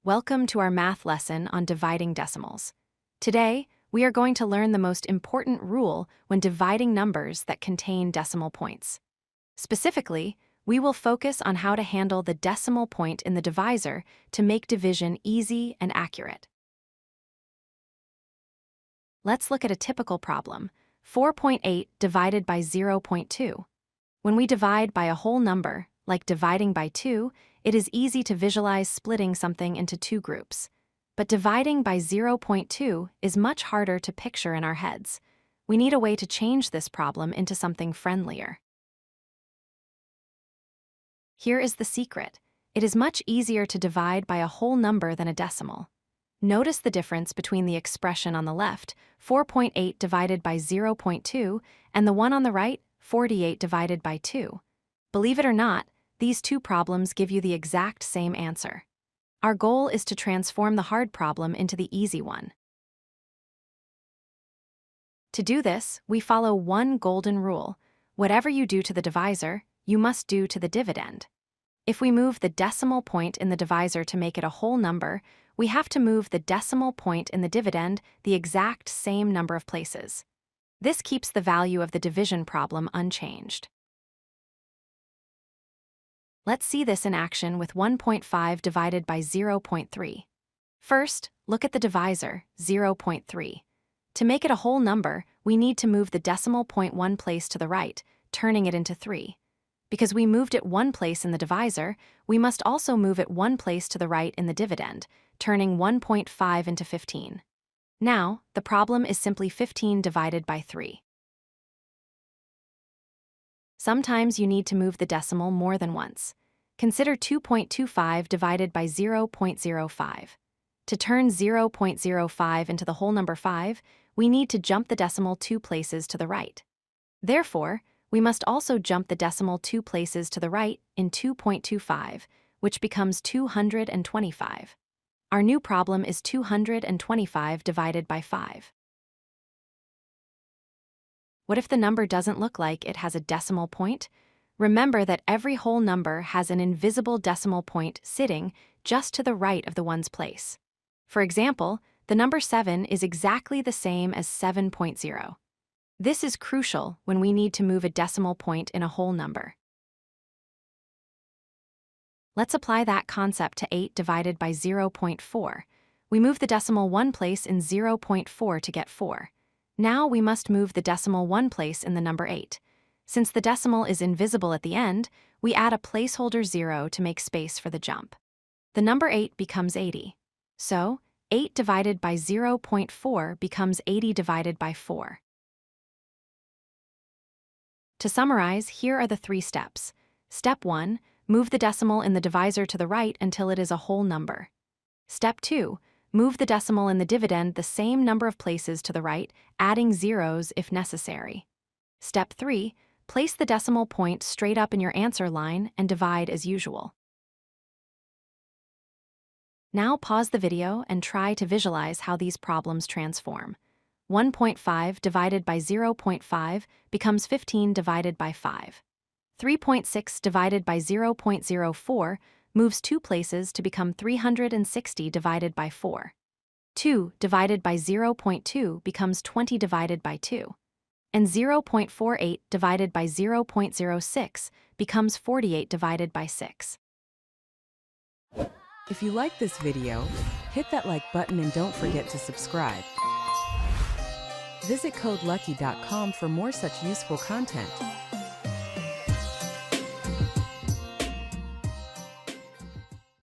Welcome to our math lesson on dividing decimals. Today, we are going to learn the most important rule when dividing numbers that contain decimal points. Specifically, we will focus on how to handle the decimal point in the divisor to make division easy and accurate. Let's look at a typical problem, 4.8 divided by 0.2. When we divide by a whole number, like dividing by 2, it is easy to visualize splitting something into two groups. But dividing by 0.2 is much harder to picture in our heads. We need a way to change this problem into something friendlier. Here is the secret. It is much easier to divide by a whole number than a decimal. Notice the difference between the expression on the left, 4.8 divided by 0.2, and the one on the right, 48 divided by 2. Believe it or not, these two problems give you the exact same answer. Our goal is to transform the hard problem into the easy one. To do this, we follow one golden rule. Whatever you do to the divisor, you must do to the dividend. If we move the decimal point in the divisor to make it a whole number, we have to move the decimal point in the dividend the exact same number of places. This keeps the value of the division problem unchanged. Let's see this in action with 1.5 divided by 0.3. First, look at the divisor, 0.3. To make it a whole number, we need to move the decimal point one place to the right, turning it into 3. Because we moved it one place in the divisor, we must also move it one place to the right in the dividend, turning 1.5 into 15. Now, the problem is simply 15 divided by 3. Sometimes you need to move the decimal more than once. Consider 2.25 divided by 0.05. To turn 0.05 into the whole number 5, we need to jump the decimal 2 places to the right. Therefore, we must also jump the decimal 2 places to the right in 2.25, which becomes 225. Our new problem is 225 divided by 5. What if the number doesn't look like it has a decimal point? Remember that every whole number has an invisible decimal point sitting just to the right of the ones place. For example, the number 7 is exactly the same as 7.0. This is crucial when we need to move a decimal point in a whole number. Let's apply that concept to 8 divided by 0.4. We move the decimal one place in 0.4 to get 4. Now we must move the decimal one place in the number 8. Since the decimal is invisible at the end, we add a placeholder 0 to make space for the jump. The number 8 becomes 80. So, 8 divided by 0.4 becomes 80 divided by 4. To summarize, here are the 3 steps. Step 1, move the decimal in the divisor to the right until it is a whole number. Step 2, move the decimal in the dividend the same number of places to the right, adding zeros if necessary. Step 3, place the decimal point straight up in your answer line and divide as usual. Now pause the video and try to visualize how these problems transform. 1.5 divided by 0.5 becomes 15 divided by 5. 3.6 divided by 0.04 moves 2 places to become 360 divided by 4. 2 divided by 0.2 becomes 20 divided by 2. And 0.48 divided by 0.06 becomes 48 divided by 6. If you like this video, hit that like button and don't forget to subscribe. Visit codelucky.com for more such useful content.